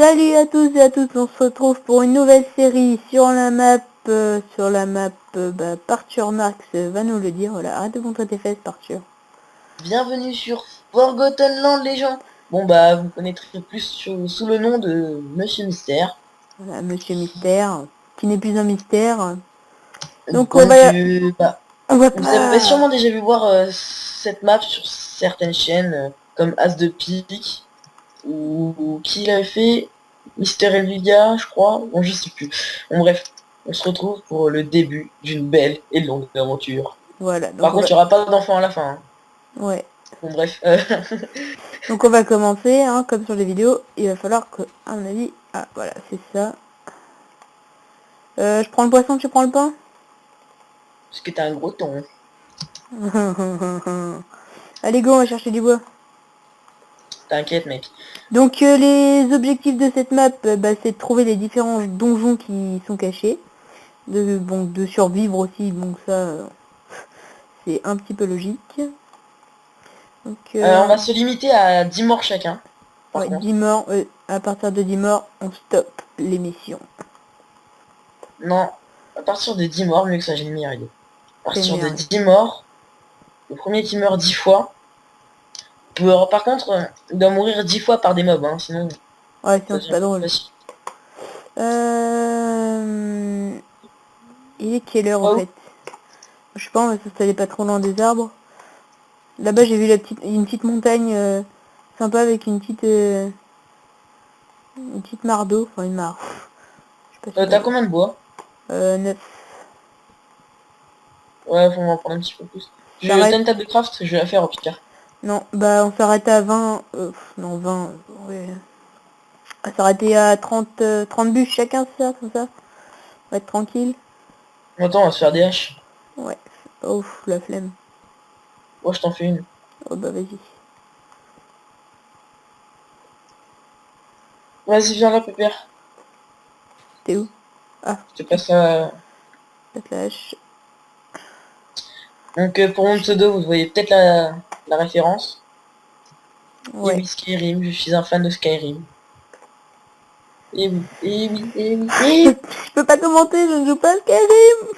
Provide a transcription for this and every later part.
Salut à tous et à toutes, on se retrouve pour une nouvelle série sur la map, Parture Max va nous le dire, voilà, arrête de montrer tes fesses Parture. Bienvenue sur Forgotten Land, les gens. Bon bah, vous connaîtrez plus sous le nom de Monsieur Mystère. Voilà, Monsieur Mystère, qui n'est plus un mystère. Donc Donc, on va vous avez pas... sûrement déjà vu voir cette map sur certaines chaînes, comme As de Pique, ou qui l'avait fait, Mister Elviga, je crois. Bon, je sais plus. Bon, bref, on se retrouve pour le début d'une belle et longue aventure. Voilà, Par donc on contre, va... il n'y aura pas d'enfant à la fin, hein. Ouais. Bon, bref. Donc on va commencer, hein, comme sur les vidéos, il va falloir que, à mon avis... Ah, voilà, c'est ça. Je prends le poisson, tu prends le pain? Parce que t'as un gros ton. Allez go, on va chercher du bois. T'inquiète, mec. Donc les objectifs de cette map, c'est de trouver les différents donjons qui sont cachés, de survivre aussi, donc ça c'est un petit peu logique. Donc On va se limiter à 10 morts chacun, par ouais, contre. 10 morts, à partir de 10 morts, on stoppe l'émission. Non, à partir de 10 morts, mieux que ça, j'ai une meilleure idée. À C'est une partir de meilleure idée. 10 morts, le premier qui meurt 10 fois, par contre, il doit mourir 10 fois par des mobs, hein, sinon Ouais, ça sinon c'est devient pas plus drôle. facile. Il est quelle heure en Oh, fait? Je sais pas, on va s'installer pas trop loin des arbres. Là-bas j'ai vu une petite montagne sympa avec une petite mare d'eau, enfin une mare. Je sais pas si t'as combien de bois? 9. Ouais, faut m'en prendre un petit peu plus. T'as S'arrête. une table de craft, je vais la faire au pire. Non, bah on s'arrête à 20. Non, 20. Ouais. On va s'arrêter à 30 bûches chacun, c'est ça, comme ça. On va être tranquille. Attends, on va se faire des haches. Ouais. Oh, la flemme. Moi, je t'en fais une. Oh bah vas-y. Vas-y, viens là, pépère. T'es où? Ah, Je te passe la... peut-être la hache. Donc, pour mon pseudo, vous voyez peut-être la référence. Et Ouais. oui, Skyrim, je suis un fan de Skyrim. Et oui, et oui, et oui, et oui. Je peux pas commenter, je ne joue pas à Skyrim.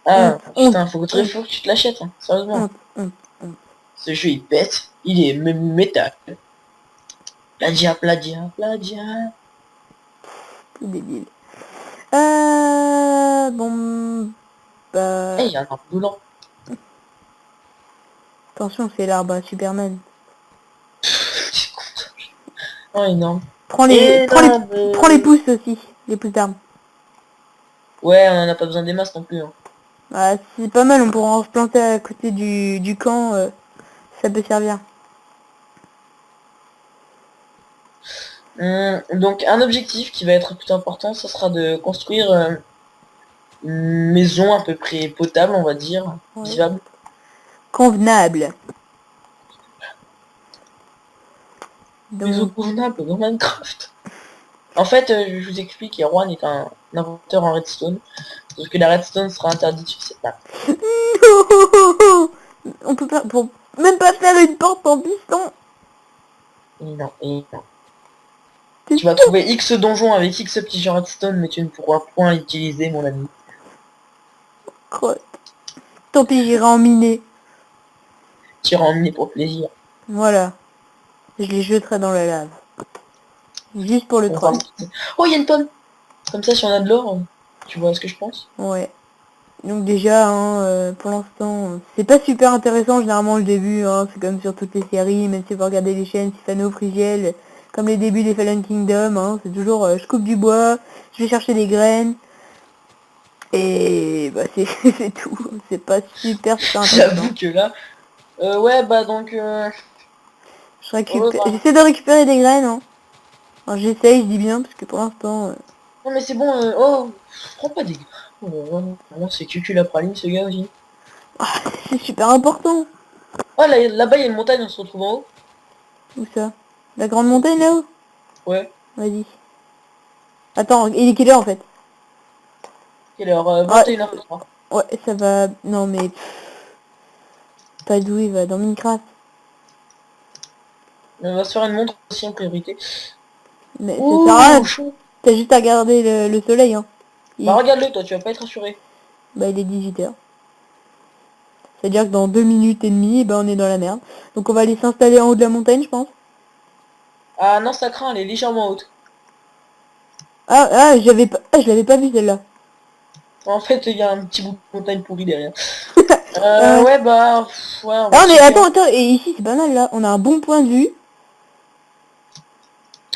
Honte, Ah, honte, putain, honte, faut que tu te l'achètes, hein, sérieusement. honte, honte, honte. Ce jeu, il pète. Il est même métal. Plagiat, plagiat, plagiat. Tout débile. Bon, Eh, bah... il y a un arbre boulant. Attention, c'est l'arbre à Superman. Oh, énorme. Prends les, prends les, Énorme. prends les pousses aussi, les pousses d'armes. Ouais, on en a pas besoin des masses non plus, hein. Ah, c'est pas mal, on pourra en se planter à côté du camp, ça peut servir. Donc, un objectif qui va être plus important, ça sera de construire une maison à peu près potable, on va dire, Ouais. vivable. Convenable. Maison Donc, convenable dans Minecraft. En fait, je vous explique, Erwan est un inventeur en redstone. Sauf que la redstone sera interdite sur cette map. on peut pas, pour même pas faire une porte en piston. Et non, et non. C'est Tu vas tout. trouver X donjons avec X petits redstone, mais tu ne pourras point l'utiliser, mon ami. Crotte. Tant pis, j'irai en miner. Tu iras emmener pour plaisir. Voilà. Je les jetterai dans la lave. Juste pour le On troll. va... Oh, il y a une pomme. Comme ça, si on a de l'or, tu vois ce que je pense. Ouais. Donc déjà, hein, pour l'instant, c'est pas super intéressant généralement le début, hein, c'est comme sur toutes les séries, même si vous regardez les chaînes Sifano, Frigiel, comme les débuts des Fallen Kingdom, hein, c'est toujours je coupe du bois, je vais chercher des graines, et bah c'est c'est tout, c'est pas super intéressant. J'avoue que là... ouais, bah donc... bah. J'essaie de récupérer des graines, hein. Enfin, j'essaye, je dis bien, parce que pour l'instant, Non, mais c'est bon. Oh, prends pas des... Oh, vraiment, c'est cucul la praline, ce gars aussi. c'est super important. Oh, là-bas, il y a une montagne, on se retrouve en haut. Où ça? La grande montagne là-haut? Ouais. Vas-y. Attends, il est quelle heure en fait? Quelle heure Ah, 21h03. ouais, ça va... Non mais... Pas d'où il va, dans Minecraft. On va se faire une montre aussi en priorité. Mais ça Ouh, sert à rien, chaud. t'as juste à regarder le soleil, hein. Bah regarde-le, toi, tu vas pas être assuré. Bah il est 18h. C'est-à-dire que dans 2 minutes et demie, bah on est dans la merde. Donc on va aller s'installer en haut de la montagne, je pense. Ah non, ça craint, elle est légèrement haute. Je l'avais pas vu celle-là. En fait, il y a un petit bout de montagne pourrie derrière. Euh, Ouais, bah, ouais, on va Ah mais checker. attends, et ici c'est pas mal là, on a un bon point de vue.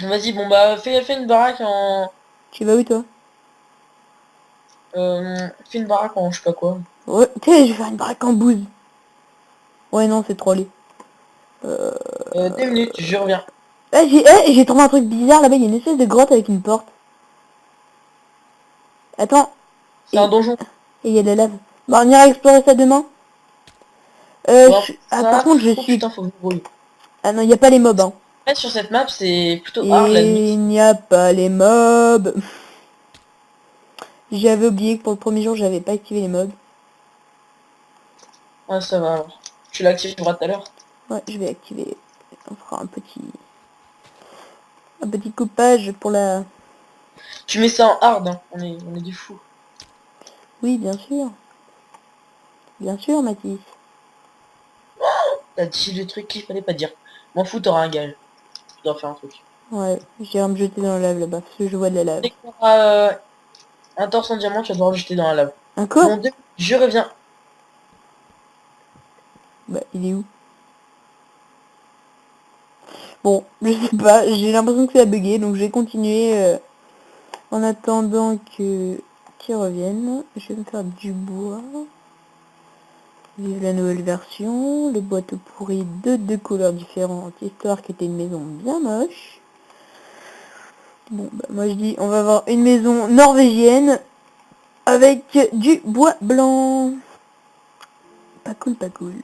Vas-y, bon, bah, fais une baraque en... Tu vas où toi? Fais une baraque en je sais pas quoi. Ouais, tu sais, je vais faire une baraque en bouse. Ouais non, c'est trop laid. 2 minutes, je reviens. J'ai trouvé un truc bizarre là-bas, il y a une espèce de grotte avec une porte. Attends, C'est un et donjon. il y a de la lave. Bon, on ira explorer ça demain. Bon, Par ça... contre, je Oh suis... putain, faut que je me brouille. Ah non, il n'y a pas les mobs, hein. En fait, sur cette map, c'est plutôt hard la Et nuit. il n'y a pas les mobs. J'avais oublié que pour le premier jour, j'avais pas activé les mobs. Ah, ça va alors. Tu l'activeras tout à l'heure. Ouais, je vais activer. On fera un petit coupage pour la... Tu mets ça en hard, hein. On est des fous. Oui, bien sûr. Bien sûr, Mathis. T'as dit le truc qu'il fallait pas dire. M'en fous, t'auras un gage. Tu dois faire un truc. Ouais, j'irai me jeter dans la lave là-bas, parce que je vois de la lave. Dès que t'auras un torse en diamant, tu vas devoir le jeter dans la lave. Encore? Bon, je reviens. Bah, il est où? Bon, je sais pas, j'ai l'impression que ça a bugué, donc je vais continuer en attendant que qu'ils reviennent. Je vais me faire du bois. Vive la nouvelle version. Les boîtes pourries de 2 couleurs différentes, histoire qu'il y ait une maison bien moche. Bon, bah, moi je dis, on va avoir une maison norvégienne avec du bois blanc. Pas cool, pas cool.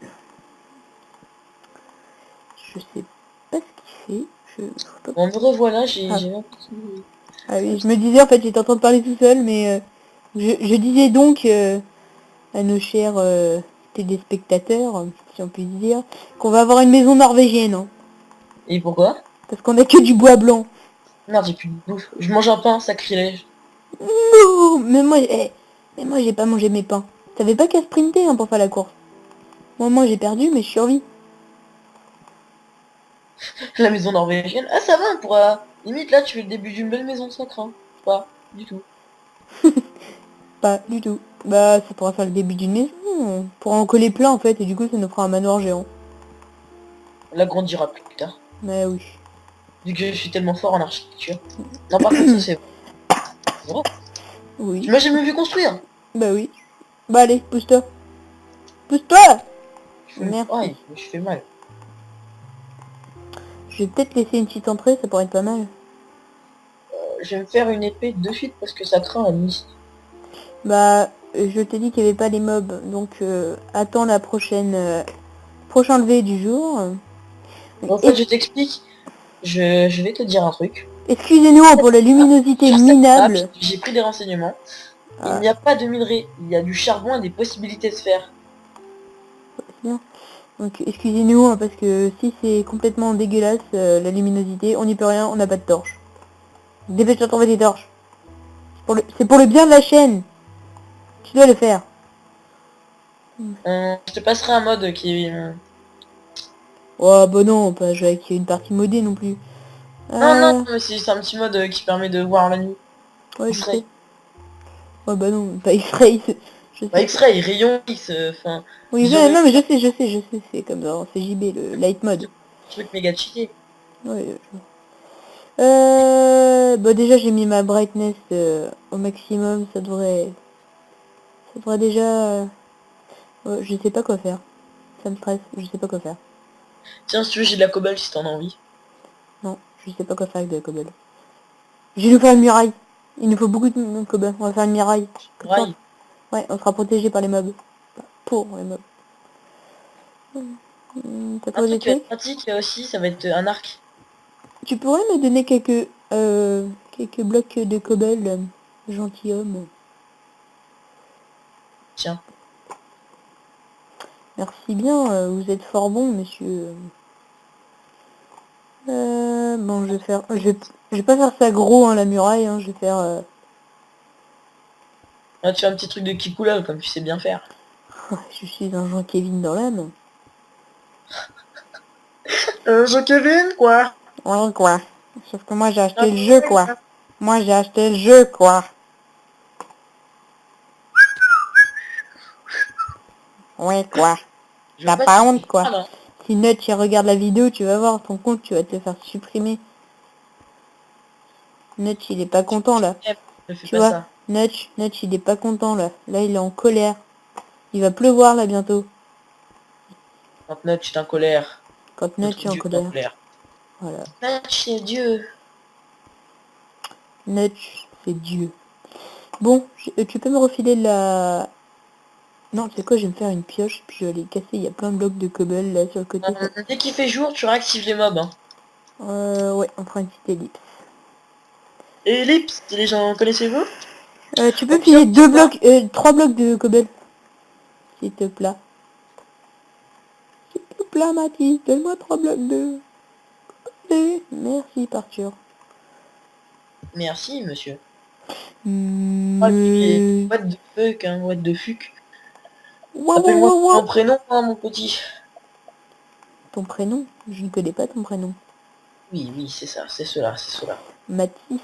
Je sais pas ce qu'il fait. Bon, me revoilà, Ah. j'ai un petit... Ah oui, je me disais, en fait, j'étais en train de parler tout seul, mais je disais donc à nos chers téléspectateurs, si on peut dire, qu'on va avoir une maison norvégienne, hein, Et pourquoi? parce qu'on a que du bois blanc. Merde, j'ai plus de bouffe. Je mange un pain, sacrilège. Non, mais moi j'ai pas mangé mes pains. T'avais pas qu'à sprinter hein, pour faire la course. Moi j'ai perdu, mais je survis. La maison norvégienne. Ah, ça va, on pourra... Limite, là, tu fais le début d'une belle maison sans craint. Pas du tout. Pas du tout. Bah, ça pourra faire le début d'une maison. On pourra en coller plein en fait, et du coup ça nous fera un manoir géant. On l'agrandira plus tard. Mais oui. Vu que je suis tellement fort en architecture. Non, par contre, ça, c'est... Oh, tu Oui. m'as jamais vu construire. Bah oui. Bah allez, pousse-toi. Pousse-toi. Ouais, Merci. je fais mal. Je vais peut-être laisser une petite entrée, ça pourrait être pas mal. Je vais me faire une épée de suite parce que ça craint la nuit. Bah, je t'ai dit qu'il n'y avait pas les mobs, donc attends la prochain lever du jour. En fait, je t'explique. Je vais te dire un truc. Excusez-nous pour la luminosité Sur cette map, minable. j'ai pris des renseignements. Il Ah, n'y a pas de minerai. Il y a du charbon et des possibilités de se faire. c'est bien. Donc excusez-nous hein, parce que si c'est complètement dégueulasse la luminosité, on n'y peut rien, on n'a pas de torche. Dépêche-toi de trouver des torches. C'est pour le bien de la chaîne. Tu dois le faire. Je te passerai un mode qui... Oh bah non, pas jouer avec une partie modée non plus. Non, non, Euh, mais c'est un petit mode qui permet de voir la nuit. ouais, je X-ray. sais. Oh bah non, pas X-ray, je Bah, sais. X-ray, rayon X, enfin... Oui, vision non mais nocturne, je sais, c'est comme dans CJB, le light mode. truc méga cheaté. Ouais, bah déjà j'ai mis ma brightness au maximum, ça devrait déjà, ouais, je sais pas quoi faire. Ça me stresse, je sais pas quoi faire. Tiens, si tu veux, j'ai de la cobalt si t'en as envie. Non, je sais pas quoi faire avec de la cobble. Je vais nous faire une muraille. Il nous faut beaucoup de cobble. On va faire une muraille. Comme ça, Rail. ouais, on sera protégé par les mobs. Enfin, pour les mobs. T'as Un trouvé truc des qui va être trucs? pratique aussi, ça va être un arc. Tu pourrais me donner quelques blocs de cobble, gentilhomme. Tiens. Merci bien, vous êtes fort bon, monsieur. Bon, je vais faire... Je vais pas faire ça gros, hein, la muraille, hein, je vais faire... Ah, tu fais un petit truc de Kikula, comme tu sais bien faire. Je suis un Jean Kevin dans l'âme. Je Kevin, quoi. Ouais, quoi. Sauf que moi, j'ai Ah, acheté le jeu, quoi. Moi, j'ai acheté le jeu, quoi. Ouais, quoi. je veux T'as pas pas te honte, quoi. là. Si Nut, il regarde la vidéo, tu vas voir, ton compte, tu vas te faire supprimer. Nut, il est pas content, là. Ne fais Tu pas vois, ça. Nut, il est pas content, là. Là, il est en colère. Il va pleuvoir, là, bientôt. Quand Notch est en colère. Quand Nut Notre est en Dieu est en colère. colère. Voilà. Notch est Dieu. Nut, c'est Dieu. Bon, tu peux me refiler la... Non, tu sais quoi, je vais me faire une pioche, puis je vais aller casser. Il y a plein de blocs de cobble, là, sur le côté. Dès qu'il fait jour, tu réactives les mobs. Hein. Ouais, on fera une petite ellipse. Et Ellipse, les gens connaissez-vous? Tu Au peux pire, filer 3 blocs de cobble, s'il te plaît. S'il te plaît, Mathis, donne-moi 3 blocs de... Merci, Arthur. merci, monsieur. Ah, puis, Mais... what the fuck, hein, what the fuck. Ouah, ouah, Appelle-moi ouah, mon ouah. prénom, hein, mon petit. Ton prénom? Je ne connais pas ton prénom. Oui, oui, c'est ça, c'est cela, c'est cela. Mathis.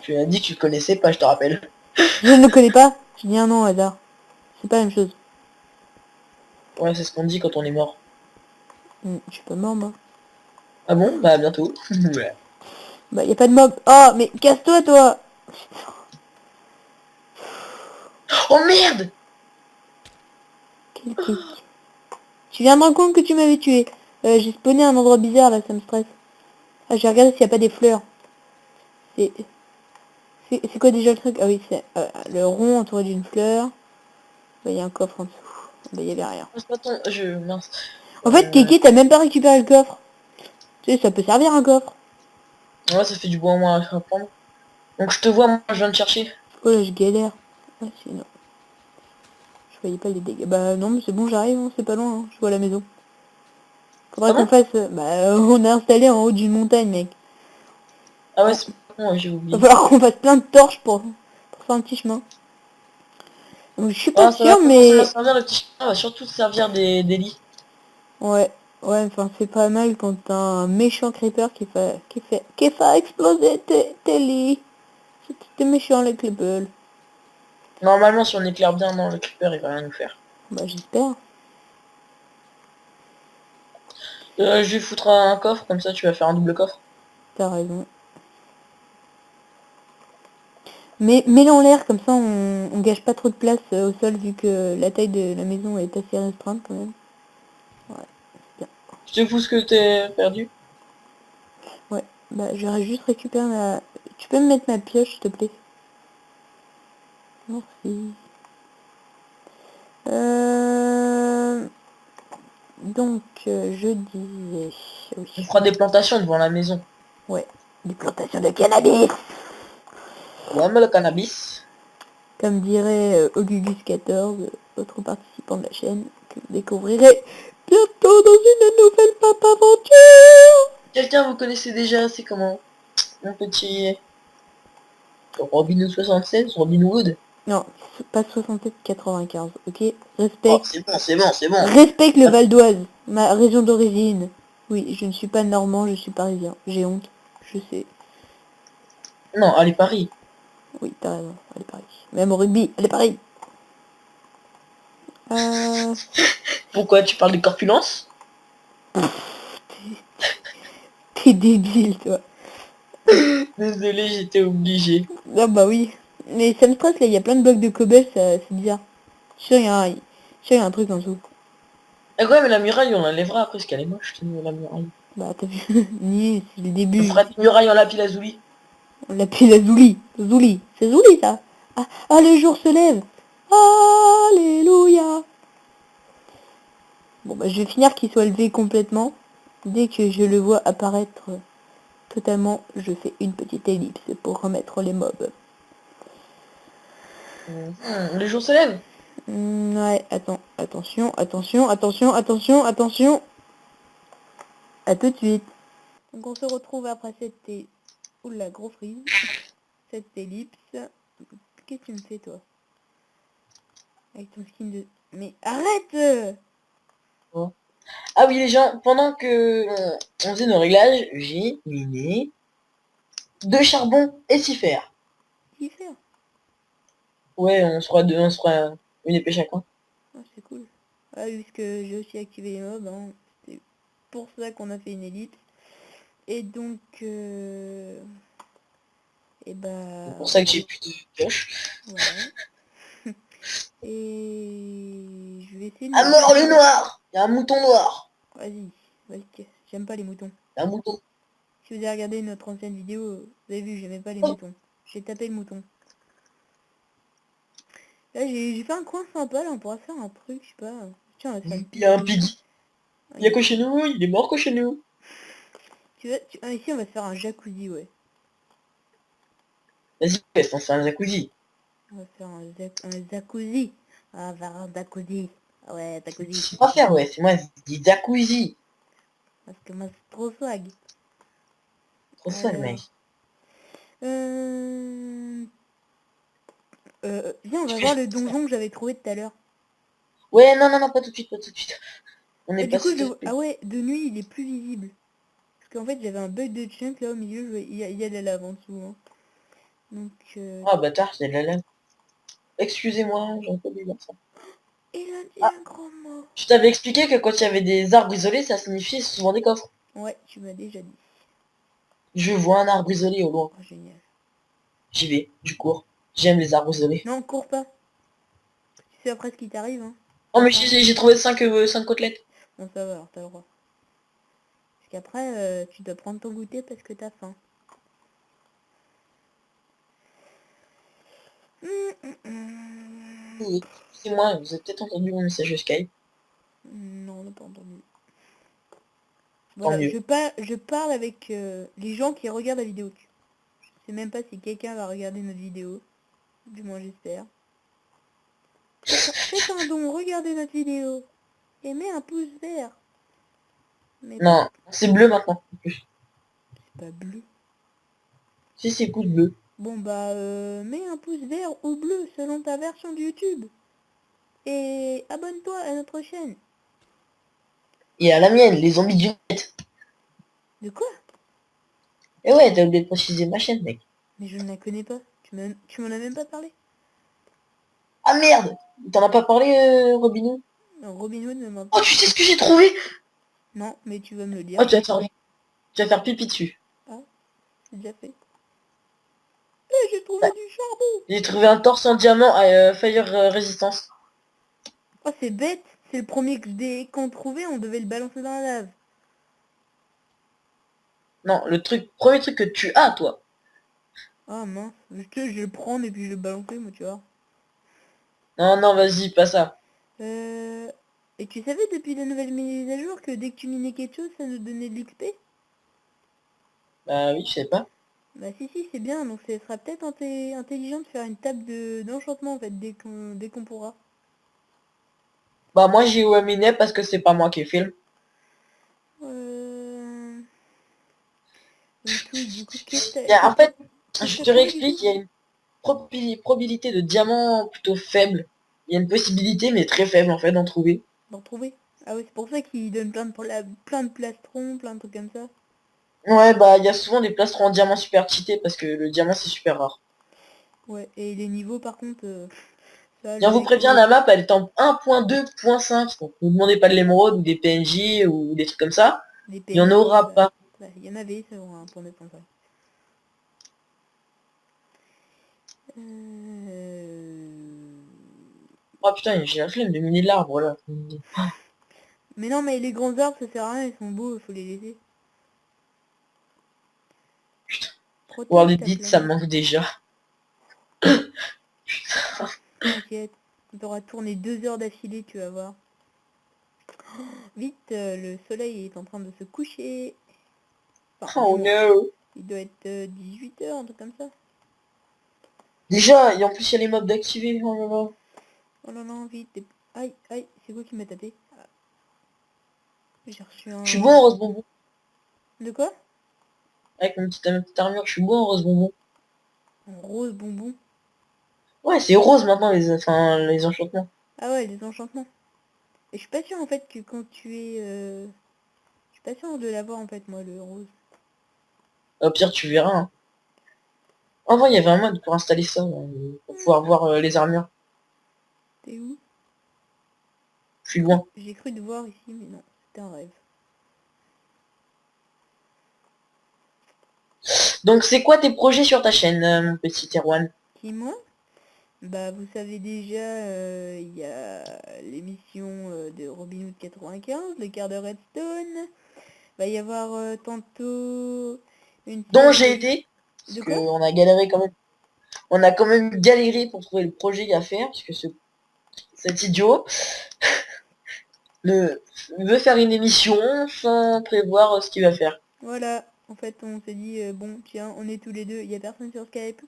Tu as dit que tu le connaissais pas, je te rappelle. Je ne le connais pas. Je dis un nom au hasard. C'est pas la même chose. Ouais, c'est ce qu'on dit quand on est mort. Je suis pas mort, moi. Ah bon? Bah, bientôt. Ouais. Bah, y a pas de mob. Oh, mais casse-toi, toi. Oh merde! Quel kick. Tu viens de me rendre compte que tu m'avais tué. J'ai spawné à un endroit bizarre, là, ça me stresse. Ah, j'ai regardé s'il n'y a pas des fleurs. C'est... C'est quoi déjà le truc? Ah oui, c'est le rond entouré d'une fleur. Bah, il y a un coffre en dessous. Bah, il y avait rien. Attends, mince. En fait, Kiki, t'as même pas récupéré le coffre. Tu sais, ça peut servir un coffre. Ouais, ça fait du bois en moins à prendre. Donc je te vois, moi je viens de chercher. Oh là, je galère. Ah, si, non. Je voyais pas les dégâts. Bah non, mais c'est bon, j'arrive, hein, c'est pas loin, hein. Je vois la maison. Ah Faudrait qu'on bon? fasse... bah, on a installé en haut d'une montagne, mec. Ah ouais, On- c'est bon, ouais, j'ai Va oublié. falloir qu'on fasse plein de torches pour faire un petit chemin. Donc, je suis pas Ah, ça va sûre, pas forcément mais... servir le petit chien, ça va surtout servir des lits. Ouais, ouais, enfin, c'est pas mal quand t'as un méchant creeper qui fait exploser tes lits. C'était méchant, les creepers. Normalement, si on éclaire bien, non, le creeper il va rien nous faire. Bah, j'espère. Je vais foutre un coffre, comme ça tu vas faire un double coffre. T'as raison. Mais mets-le en l'air, comme ça on gâche pas trop de place au sol vu que la taille de la maison est assez restreinte quand même. Ouais, bien. Je te fous ce que t'es perdu. Ouais, bah j'aurais juste récupéré ma... Tu peux me mettre ma pioche s'il te plaît? Merci. Euh... Donc, je disais... Oui. On fera des plantations devant la maison. Ouais, des plantations de cannabis. Ouais, mais le cannabis. Comme dirait Ogugus14, autre participant de la chaîne, que vous découvrirez bientôt dans une nouvelle map aventure. Quelqu'un vous connaissez déjà, c'est comment? Mon petit Robin 76, Robin Hood. Non, pas 67-95, ok? Oh, Respecte, c'est bon, c'est bon, c'est bon. respecte le Val d'Oise, ma région d'origine. Oui, je ne suis pas normand, je suis parisien. J'ai honte, je sais. Non, allez, Paris. Oui, t'as raison, allez Paris. Même au rugby, allez Paris. Euh... Pourquoi tu parles de corpulence? T'es débile, toi. Désolé, j'étais obligé. Ah bah oui. Mais ça me stresse, là, il y a plein de blocs de cobble, c'est bizarre. Je suis sûr, il y a un truc en dessous. Ah ouais, mais la muraille, on l'enlèvera après, parce qu'elle est moche, la muraille. Bah t'as vu, ni c'est le On début. fera des murailles en lapis lazuli. On l'appelle la Zouli. Zouli, c'est Zouli ça. Ah, ah, le jour se lève. Alléluia. Bon bah je vais finir qu'il soit levé complètement. Dès que je le vois apparaître totalement, je fais une petite ellipse pour remettre les mobs. Le jour se lève. Ouais, attends, attention, attention, attention, attention, attention. À tout de suite. Donc on se retrouve après Oula, gros freeze. Cette ellipse. Qu'est-ce que tu me fais, toi? Avec ton skin de... Mais arrête! Ah oui, les gens, pendant que on faisait nos réglages, j'ai miné 2 charbons et 6 fer. Qu'y faire? Ouais, on se fera une épée chacun. Ah, c'est cool. Ah, vu que j'ai aussi activé les mobs, hein. C'est pour ça qu'on a fait une ellipse. Et donc... Et C'est bah... pour ça que j'ai plus de pioche. Voilà. Et... Je vais essayer de À me mort le faire... noir! Il y a un mouton noir. Vas-y, vas-y, j'aime pas les moutons. Il y a un mouton. Si vous avez regardé notre ancienne vidéo, vous avez vu, j'aimais pas les Oh, moutons. J'ai tapé le mouton. Là, j'ai fait un coin sympa, là, on pourra faire un truc, je sais pas. Tiens, on va faire une il y a un piscine. piggy. Il y a quoi chez nous? Il est mort quoi chez nous? Ah, ici, on va se faire un jacuzzi, ouais. Vas-y, on se fait un jacuzzi. On va faire un jacuzzi. Ah, on va faire un jacuzzi. Ah ouais, Je jacuzzi. sais pas faire, ouais. C'est moi, c'est des jacuzzi. Parce que moi, c'est trop swag. Trop swag, Alors... mec. Viens, on Tu va fais voir le donjon que j'avais trouvé tout à l'heure. Ouais, non, non, non, pas tout de suite, pas tout de suite. On n'est Ah, du pas coup, si... ah ouais, de nuit, il est plus visible. Parce qu'en fait, j'avais un bug de chunk, là, au milieu, il y a de la lave en dessous, hein. Donc, Ah, bâtard, c'est de la lave. Excusez-moi, j'ai un peu dit ça. il a dit Ah, un grand mot. je t'avais expliqué que quand il y avait des arbres isolés, ça signifiait souvent des coffres. Ouais, tu m'as déjà dit. Je vois un arbre isolé au loin. Oh, génial. J'y vais, je cours. J'aime les arbres isolés. Non, cours pas. Tu sais après ce qui t'arrive, hein. Oh, mais Ah, j'ai trouvé 5 côtelettes. bon, ça va, alors t'as le droit. Parce qu'après, tu dois prendre ton goûter parce que t'as faim. Oui, c'est moi, vous avez peut-être entendu mon message Skype. Non, on n'a pas entendu. Tant Voilà, mieux. je parle avec les gens qui regardent la vidéo. Je sais même pas si quelqu'un va regarder notre vidéo. Du moins, j'espère. Faites un don, regardez notre vidéo. Et mets un pouce vert. Mais pas... Non, c'est bleu maintenant. En plus. C'est pas bleu. Si, c'est pouce bleu. Bon bah, mets un pouce vert ou bleu selon ta version de YouTube. Et abonne-toi à notre chaîne. Et à la mienne, les zombies du net. De quoi? Et ouais, t'as oublié de préciser ma chaîne, mec. Mais je ne la connais pas. Tu m'en as même pas parlé. Ah merde! T'en as pas parlé, Robinou? Non, Robin Hood ne m'a Oh, pas... tu sais ce que j'ai trouvé? Non, mais tu vas me le dire. Oh, tu vas faire pipi dessus. Ah, c'est déjà fait. Eh, j'ai trouvé Ouais. du charbon. J'ai trouvé un torse en diamant à Fire Resistance. Oh, c'est bête. C'est le premier qu'on trouvait, on devait le balancer dans la lave. Non, premier truc que tu as, toi. Ah mince. Je vais le prendre et puis je vais le balancer, moi, tu vois. Non, non, vas-y, pas ça. Et tu savais depuis la nouvelle mise à jour que dès que tu minais quelque chose, ça nous donnait de l'XP? Bah oui, je sais pas. Bah si, c'est bien, donc ce sera peut-être intelligent de faire une table d'enchantement en fait, dès qu'on pourra. Bah moi j'ai miné parce que c'est pas moi qui filme. Euh... Donc oui, du coup, qu'est-ce que En fait, qu'est-ce que je t'as te trouvé du réexplique, coup? il y a une probabilité de diamant plutôt faible. Il y a une possibilité, mais très faible en fait, d'en trouver. D'en trouver? Ah ouais, c'est pour ça qu'il donne plein de plastrons, plein de trucs comme ça. Ouais, bah il y a souvent des plastrons en diamant super cheatés parce que le diamant c'est super rare. Ouais, et les niveaux par contre, ça, le Bien vous mec préviens, la map elle est en 1.2.5, donc ne vous demandez pas de l'émeraude ou des PNJ ou des trucs comme ça. les Il y en PNJ, aura bah, pas. il y en avait, c'est vrai, pour 9.5. Oh putain, j'ai la flemme de miner de l'arbre là. Mais non, mais les grands arbres, ça sert à rien, ils sont beaux, il faut les laisser. World Protège ta Edit, ça me planète. manque déjà. T'inquiète, t'auras tourné 2 heures d'affilée, tu vas voir. Vite, le soleil est en train de se coucher. Enfin, du Oh moins, no. il doit être 18 heures, un truc comme ça. Déjà, et en plus il y a les mobs d'activer. Oh là là. Oh là là, vite. Aïe, aïe, c'est quoi qui m'a tapé? Ah, j'ai reçu Je suis un... bon, Rose Bonbon. De quoi? Avec mon ma petite armure, je suis beau en rose bonbon. En rose bonbon. Ouais, c'est rose maintenant enfin, les enchantements. Ah ouais, les enchantements. Et je suis pas sûre en fait que quand tu es... Je suis pas sûre de l'avoir en fait, moi, le rose. Au pire, tu verras. Hein. En vrai, il y avait un mode pour installer ça, pour pouvoir voir les armures. T'es où? Je suis loin. J'ai cru te voir ici, mais non, c'était un rêve. Donc, c'est quoi tes projets sur ta chaîne, mon petit Erwan? Qui, moi? Bah, vous savez déjà, il y a l'émission de Robin Hood 95, le quart de Redstone. Va y avoir tantôt une Dont série j'ai de... été, parce De quoi? qu'on a galéré quand même. On a quand même galéré pour trouver le projet à faire, parce que cet idiot le, veut faire une émission sans prévoir ce qu'il va faire. Voilà, en fait, on s'est dit, bon, tiens, on est tous les deux, il y a personne sur Skype.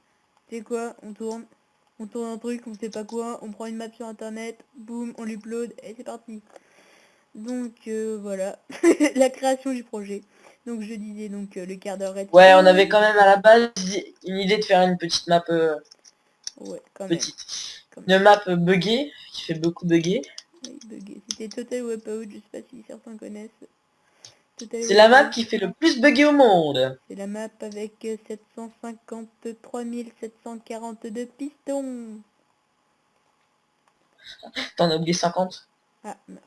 C'est quoi? On tourne un truc, on sait pas quoi, on prend une map sur internet, boum, on l'upload, et c'est parti. Donc, voilà, la création du projet. Donc, je disais, donc, le quart d'heure Ouais, on avait redstone. quand même à la base une idée de faire une petite map Ouais, quand même, petite. quand même. Une map buggée, qui fait beaucoup bugger. Oui, bugué. C'était Total Wipeout, je sais pas si certains connaissent. Total C'est la map Wipeout. qui fait le plus bugger au monde. C'est la map avec 753 742 pistons. T'en as oublié 50. Ah, merde.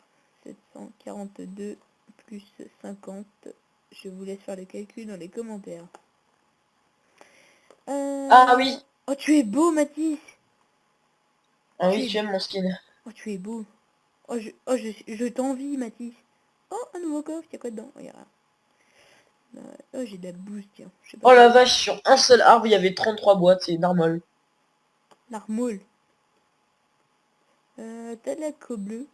742 plus 50. Je vous laisse faire le calcul dans les commentaires. Ah oui. Oh, tu es beau, Mathis. Ah Tu oui, es... tu aimes mon skin. Oh, tu es beau. Je t'envie, Mathis. Oh, un nouveau coffre. Y'a quoi dedans? Regarde. Oh, j'ai de la bouse, tiens. Je sais pas Oh la quoi. vache, sur un seul arbre, il y avait 33 boîtes, c'est normal. L'armole. T'as de la co bleue.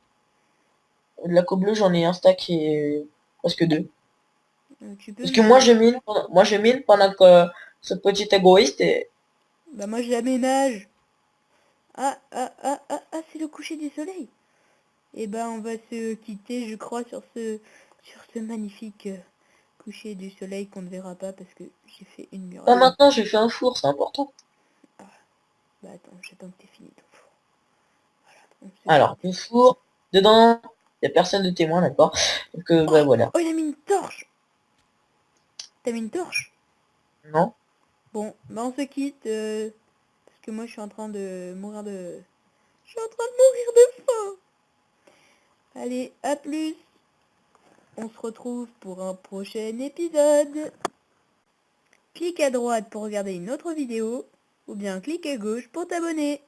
De la co bleue, j'en ai un stack et presque deux. Tu peux Parce que moi je mine pendant que ce petit égoïste est... Bah moi je l'aménage. C'est le coucher du soleil. Et ben on va se quitter, je crois, sur ce magnifique coucher du soleil qu'on ne verra pas parce que j'ai fait une Pas muraille. maintenant, j'ai fait un four, c'est important. Ah, bah attends, j'attends que t'aies fini ton four. Voilà, on se Alors, quitte. le four, dedans, il n'y a personne de témoin, d'accord. Donc, bah Oh, voilà. oh, il a mis une torche. T'as mis une torche? Non. Bon, bah on se quitte parce que moi je suis en train de mourir de... Je suis en train de mourir de faim. Allez, à plus. On se retrouve pour un prochain épisode. Clique à droite pour regarder une autre vidéo, ou bien clique à gauche pour t'abonner.